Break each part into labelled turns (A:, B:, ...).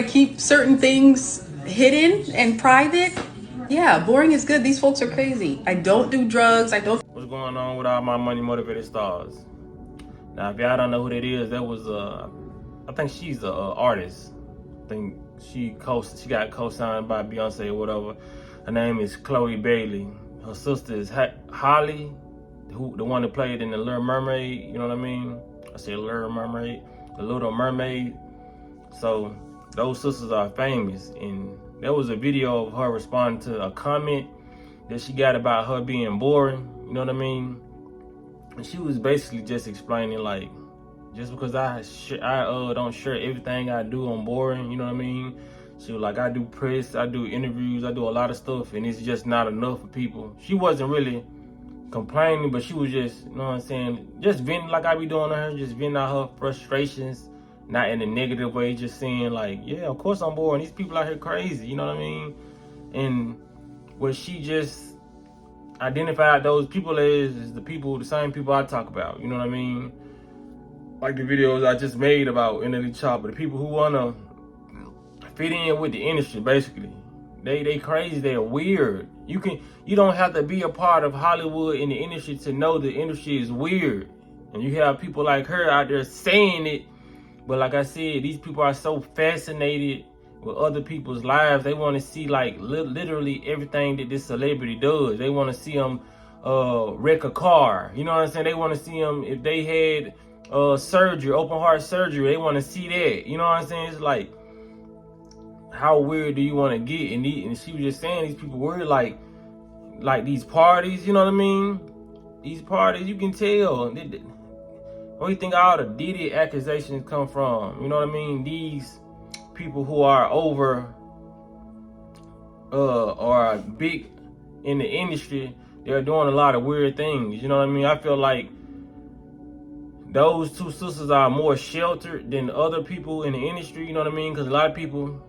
A: keep certain things hidden and private. Yeah, boring is good. These folks are crazy. I don't do drugs. I don't.
B: What's going on with all my money motivated stars? Now, if y'all don't know who that is, that was I think she's an artist. I think she got co-signed by Beyonce or whatever. Her name is Chloe Bailey. Her sister is Holly, the one that played in the Little Mermaid. You know what I mean? I said Little Mermaid, the Little Mermaid. So those sisters are famous, and there was a video of her responding to a comment that she got about her being boring. You know what I mean? And she was basically just explaining, like, just because I don't share everything I do on boring, you know what I mean? She was like, I do press, I do interviews, I do a lot of stuff, and it's just not enough for people. She wasn't really complaining, but she was just, you know what I'm saying, just venting like I be doing to her, just venting out her frustrations, not in a negative way, just saying like, yeah, of course I'm boring. These people out here crazy, you know what I mean? And what she just identified those people is the same people I talk about, you know what I mean? Like the videos I just made about NLE Chopper, the people who wanna fit in with the industry, basically. They crazy, they're weird. You don't have to be a part of Hollywood in the industry to know the industry is weird. And you have people like her out there saying it, but like I said, these people are so fascinated with other people's lives. They want to see like literally everything that this celebrity does. They want to see them wreck a car. You know what I'm saying? They want to see them if they had surgery, open heart surgery. They want to see that. You know what I'm saying? It's like, how weird do you want to get? And she was just saying these people weird, like these parties. You know what I mean? These parties, you can tell. Where do you think all the Diddy accusations come from? You know what I mean? These people who are over or big in the industry, they're doing a lot of weird things. You know what I mean? I feel like those two sisters are more sheltered than other people in the industry. You know what I mean? Because a lot of people,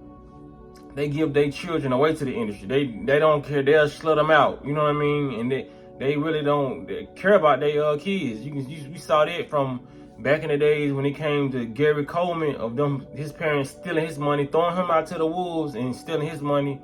B: they give their children away to the industry. They don't care. They'll slut them out. You know what I mean? And they really don't care about their kids. We saw that from back in the days when it came to Gary Coleman, of his parents stealing his money, throwing him out to the wolves and stealing his money.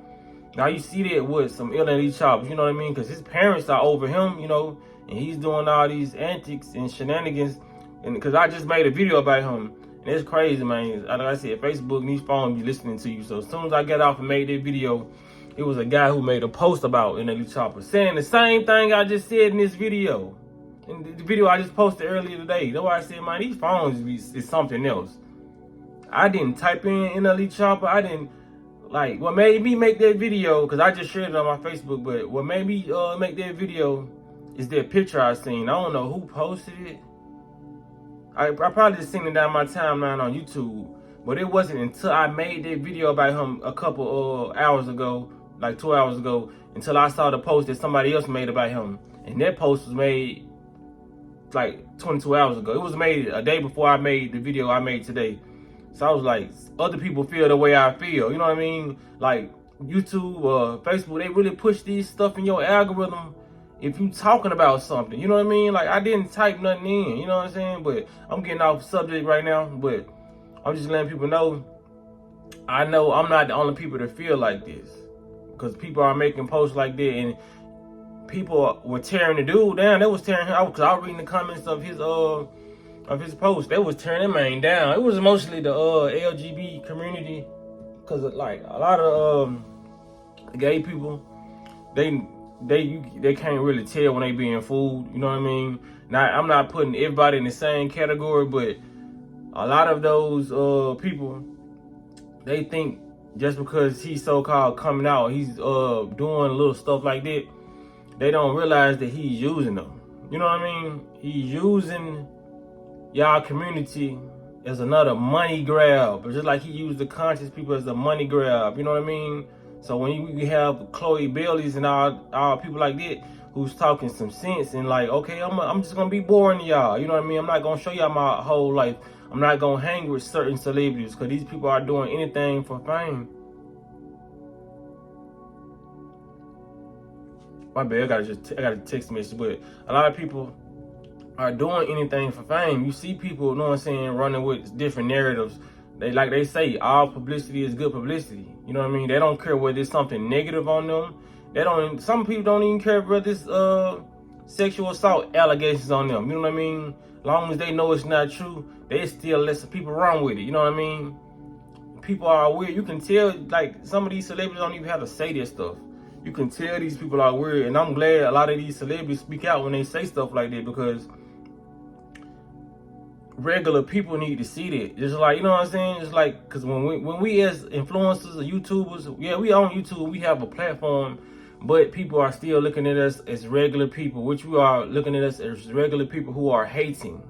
B: Now you see that with some NLE Choppers, you know what I mean? Because his parents are over him, you know, and he's doing all these antics and shenanigans. And because I just made a video about him, and it's crazy, man. Like I said, Facebook and these phones be listening to you. So as soon as I get off and made that video, it was a guy who made a post about NLE Chopper saying the same thing I just said in this video. In the video I just posted earlier today. That's why I said, man, these phones is something else. I didn't type in NLE Chopper. I didn't, like, what made me make that video, because I just shared it on my Facebook, but what made me make that video is that picture I seen. I don't know who posted it. I probably just seen it down my timeline on YouTube, but it wasn't until I made that video about him a couple hours ago, like 2 hours ago, until I saw the post that somebody else made about him. And that post was made like 22 hours ago. It was made a day before I made the video I made today. So I was like, other people feel the way I feel. You know what I mean? Like YouTube or Facebook, they really push these stuff in your algorithm if you talking about something. You know what I mean? Like, I didn't type nothing in. You know what I'm saying? But I'm getting off subject right now. But I'm just letting people know, I know I'm not the only people that feel like this. Because people are making posts like that, and people were tearing the dude down. They was tearing him out, because I was reading the comments of his post. They was tearing that man down. It was mostly the LGBT community, because like a lot of gay people, they can't really tell when they being fooled. You know what I mean? Now, I'm not putting everybody in the same category, but a lot of those people, they think just because he's so-called coming out, he's doing little stuff like that, they don't realize that he's using them. You know what I mean? He's using y'all community as another money grab, but just like he used the conscious people as a money grab. You know what I mean? So when you have Chloe Bailey's and all people like that who's talking some sense and like, okay, I'm just gonna be boring to y'all. You know what I mean? I'm not gonna show y'all my whole life. I'm not gonna hang with certain celebrities because these people are doing anything for fame. My bad, I got a text message, but a lot of people are doing anything for fame. You see people, you know what I'm saying, running with different narratives, they say, all publicity is good publicity. You know what I mean? They don't care whether it's something negative on them. They don't. Some people don't even care whether it's sexual assault allegations on them. You know what I mean? As long as they know it's not true, they still let some people run with it. You know what I mean? People are weird. You can tell, like, some of these celebrities don't even have to say this stuff. You can tell these people are weird, and I'm glad a lot of these celebrities speak out when they say stuff like that, because regular people need to see that. Just like, you know what I'm saying? It's like, because when we as influencers or YouTubers, yeah, we on YouTube, we have a platform, but people are still looking at us as regular people, which we are looking at us as regular people who are hating.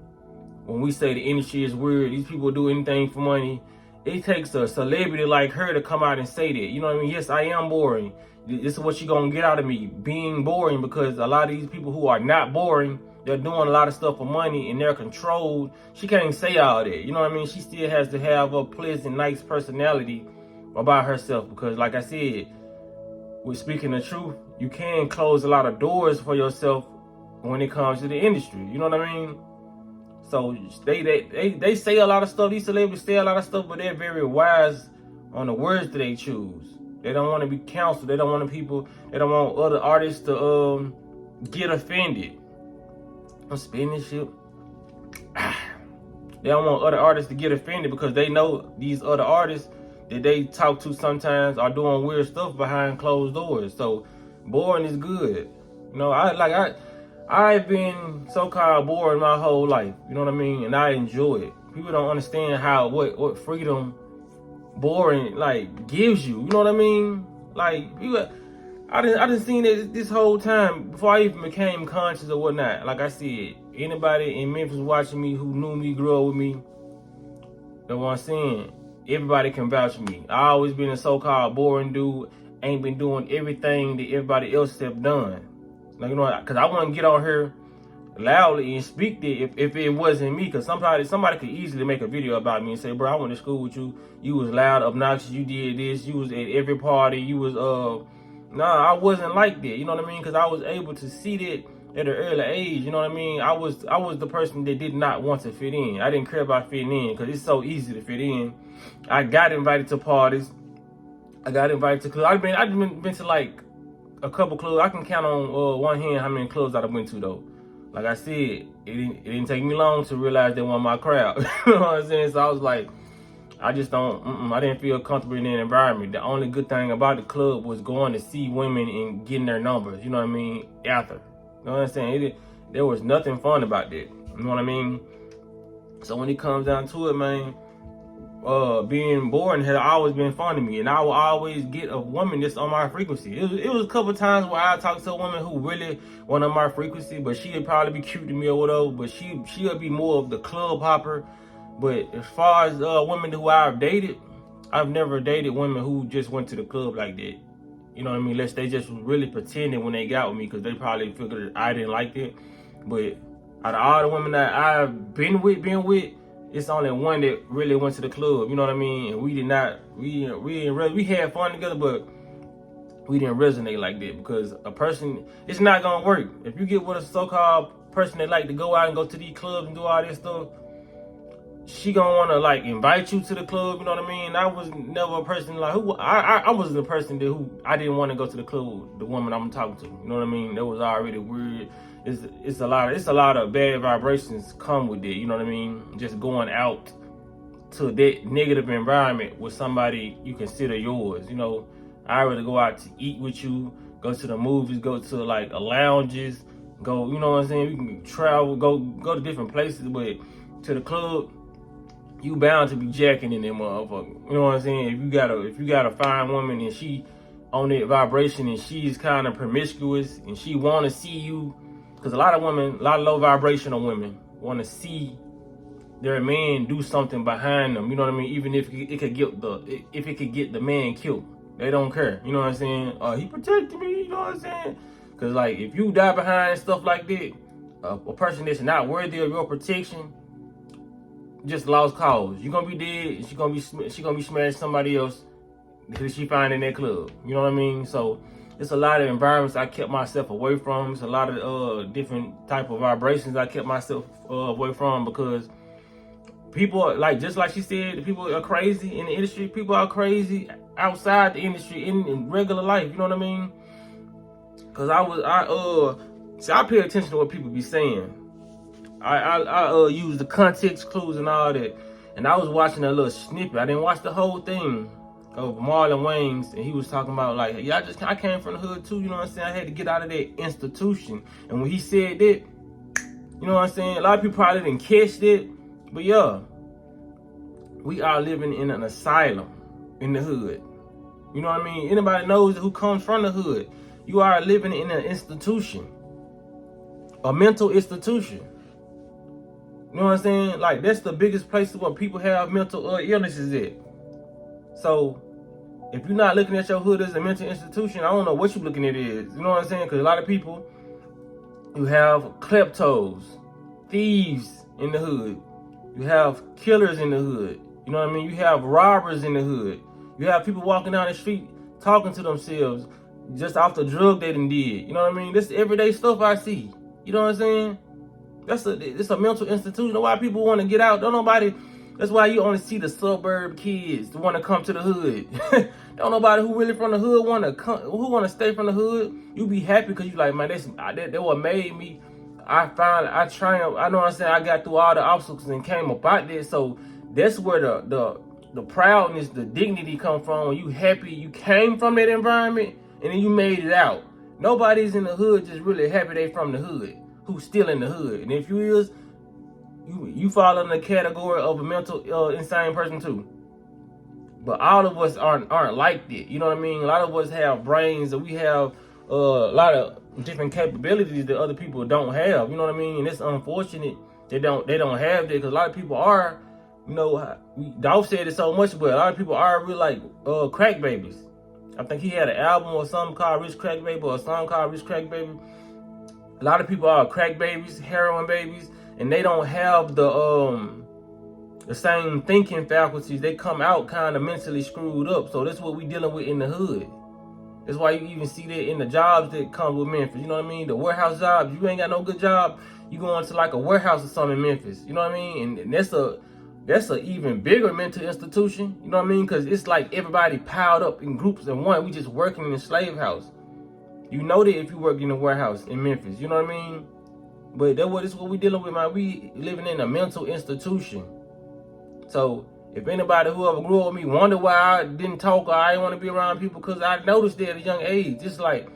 B: When we say the industry is weird, these people do anything for money, it takes a celebrity like her to come out and say that. You know what I mean? Yes, I am boring. This is what you're going to get out of me, being boring, because a lot of these people who are not boring, they're doing a lot of stuff for money and they're controlled. She can't say all that. You know what I mean? She still has to have a pleasant, nice personality about herself, because like I said, with speaking the truth, you can close a lot of doors for yourself when it comes to the industry. You know what I mean? So they say a lot of stuff. These celebrities say a lot of stuff, but they're very wise on the words that they choose. They don't want to be counseled. They don't want they don't want other artists to get offended. I'm spinning this shit. They don't want other artists to get offended, because they know these other artists that they talk to sometimes are doing weird stuff behind closed doors. So boring is good. You know, I've been so-called boring my whole life, you know what I mean? And I enjoy it. People don't understand what freedom boring, like, gives you. You know what I mean? Like, I didn't seen it this whole time before I even became conscious or whatnot. Like I said, anybody in Memphis watching me who knew me, grew up with me, that's what I'm saying. Everybody can vouch for me. I always been a so-called boring dude. Ain't been doing everything that everybody else have done. Like, you know, because I want to get on here loudly and speak that if it wasn't me, because somebody could easily make a video about me and say, bro, I went to school with you. You was loud, obnoxious. You did this. You was at every party. You was Nah, I wasn't like that. You know what I mean? Because I was able to see that at an early age. You know what I mean? I was the person that did not want to fit in. I didn't care about fitting in, because it's so easy to fit in. I got invited to parties. I got invited to clubs. I've been to like a couple clubs. I can count on one hand how many clubs I went to, though. Like I said, it didn't take me long to realize they weren't my crowd. You know what I'm saying? So I was like, I just don't, I didn't feel comfortable in that environment. The only good thing about the club was going to see women and getting their numbers, you know what I mean, after. You know what I'm saying? There was nothing fun about that, you know what I mean? So when it comes down to it, man, being boring had always been fun to me, and I will always get a woman that's on my frequency. It was a couple times where I talked to a woman who really went on my frequency, but she'd probably be cute to me or whatever, but she'll be more of the club hopper. But as far as women who I've dated, I've never dated women who just went to the club like that. You know what I mean? Unless they just really pretending when they got with me, because they probably figured I didn't like it. But out of all the women that I've been with, it's only one that really went to the club. You know what I mean? And we had fun together, but we didn't resonate like that, because a person, it's not gonna work. If you get with a so-called person that like to go out and go to these clubs and do all this stuff, she gonna wanna like invite you to the club, you know what I mean? I was never a person like I was the person who I didn't want to go to the club, the woman I'm talking to. You know what I mean? That was already weird. It's a lot of bad vibrations come with it, you know what I mean? Just going out to that negative environment with somebody you consider yours. You know, I'd rather go out to eat with you, go to the movies, go to like lounges, go, you know what I'm saying? We can travel, go to different places, but to the club, you bound to be jacking in that motherfucker. You know what I'm saying? If you got a fine woman and she on that vibration and she's kind of promiscuous and she want to see you, because a lot of low vibrational women want to see their man do something behind them. You know what I mean? Even if it could get the man killed, they don't care. You know what I'm saying? He protected me. You know what I'm saying? Because like if you die behind stuff like that, a person that's not worthy of your protection just lost cause. You're gonna be dead. She gonna be smashing somebody else who she find in that club. You know what I mean? So it's a lot of environments I kept myself away from. It's a lot of different type of vibrations I kept myself away from, because People, like, just like she said, people are crazy in the industry. People are crazy outside the industry in regular life. You know what I mean? Cause I pay attention to what people be saying. I use the context clues and all that. And I was watching a little snippet. I didn't watch the whole thing of Marlon Wayans, and he was talking about, like, yeah, I came from the hood too. You know what I'm saying? I had to get out of that institution. And when he said that, you know what I'm saying? A lot of people probably didn't catch that, but yeah, we are living in an asylum in the hood. You know what I mean? Anybody knows who comes from the hood, you are living in an institution, a mental institution. You know what I'm saying? Like, that's the biggest place where people have mental illnesses at. So, if you're not looking at your hood as a mental institution, I don't know what you're looking at it as. You know what I'm saying? Because a lot of people, you have kleptos, thieves in the hood. You have killers in the hood. You know what I mean? You have robbers in the hood. You have people walking down the street talking to themselves just off the drug they done did. You know what I mean? This everyday stuff I see. You know what I'm saying? It's a mental institution. That's why people want to get out. That's why you only see the suburb kids that want to come to the hood. Don't nobody who really from the hood want to stay from the hood. You be happy because you like, man, that what made me. I triumphed. I know what I'm saying. I got through all the obstacles and came up out there. So that's where the proudness, the dignity come from. When you happy you came from that environment and then you made it out. Nobody's in the hood just really happy they from the hood. Who's still in the hood. And if you is, you fall in the category of a mental insane person too. But all of us aren't like that. You know what I mean? A lot of us have brains, and we have a lot of different capabilities that other people don't have. You know what I mean? And it's unfortunate they don't have that, because a lot of people are, you know, Dolph said it so much, but a lot of people are really like crack babies. I think he had an album or something called Rich Crack Baby, or a song called Rich Crack Baby. A lot of people are crack babies, heroin babies, and they don't have the same thinking faculties. They come out kind of mentally screwed up. So that's what we dealing with in the hood. That's why you even see that in the jobs that come with Memphis. You know what I mean? The warehouse jobs. You ain't got no good job, you go into like a warehouse or something in Memphis. You know what I mean? And that's a even bigger mental institution. You know what I mean? Because it's like everybody piled up in groups and one. We just working in a slave house. You know that if you work in a warehouse in Memphis, you know what I mean? But that's what we dealing with, man. We living in a mental institution. So if anybody who ever grew up with me wonder why I didn't talk or I didn't want to be around people, because I noticed that at a young age, just like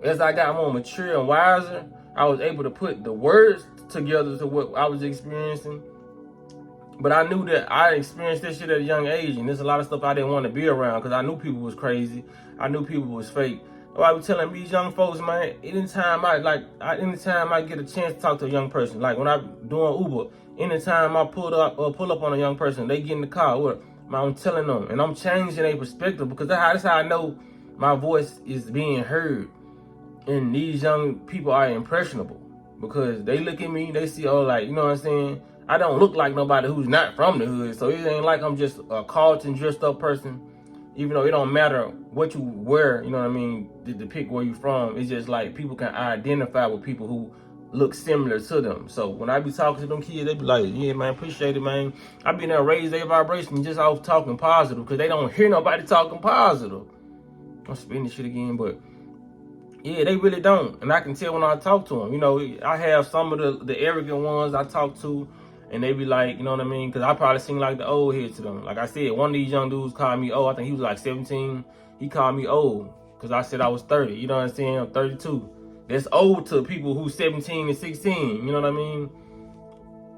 B: as I got more mature and wiser, I was able to put the words together to what I was experiencing. But I knew that I experienced this shit at a young age, and there's a lot of stuff I didn't want to be around because I knew people was crazy. I knew people was fake. I was telling these young folks, man, anytime I get a chance to talk to a young person, like when I'm doing Uber, anytime I pull up on a young person, they get in the car, I'm telling them, and I'm changing their perspective, because that's how I know my voice is being heard. And these young people are impressionable, because they look at me, they see, oh, like, you know what I'm saying? I don't look like nobody who's not from the hood, so it ain't like I'm just a Carlton dressed up person. Even though it don't matter what you wear, you know what I mean, to depict where you from. It's just like people can identify with people who look similar to them. So when I be talking to them kids, they be like, yeah, man, appreciate it, man. I be there raise their vibration just off talking positive, because they don't hear nobody talking positive. I'm spinning this shit again, but yeah, they really don't. And I can tell when I talk to them. You know, I have some of the arrogant ones I talk to, and they be like, you know what I mean? Because I probably seem like the old head to them. Like I said, one of these young dudes called me old. I think he was like 17. He called me old because I said I was 30. You know what I'm saying? I'm 32. That's old to people who's 17 and 16. You know what I mean?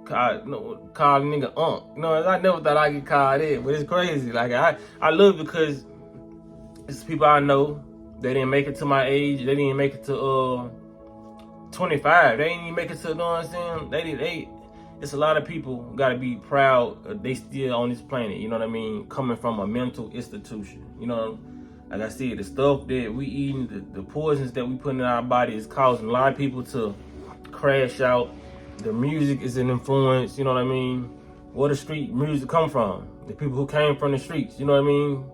B: Call a nigga unk. You know, I never thought I'd get called that, but it's crazy. Like, I love it because it's people I know. They didn't make it to my age. They didn't make it to 25. They didn't even make it to, you know what I'm saying? It's a lot of people gotta be proud they still on this planet, you know what I mean, coming from a mental institution. You know, like I said, the stuff that we eating, the poisons that we put in our body is causing a lot of people to crash out. The music is an influence, you know what I mean? Where the street music come from? The people who came from the streets, you know what I mean?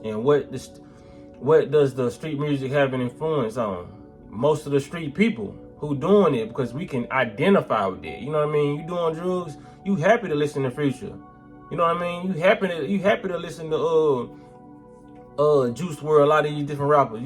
B: And what does the street music have an influence on? Most of the street people who doing it because we can identify with it. You know what I mean? You doing drugs, you happy to listen to Future. You know what I mean? You happy to listen to Juice WRLD, a lot of these different rappers.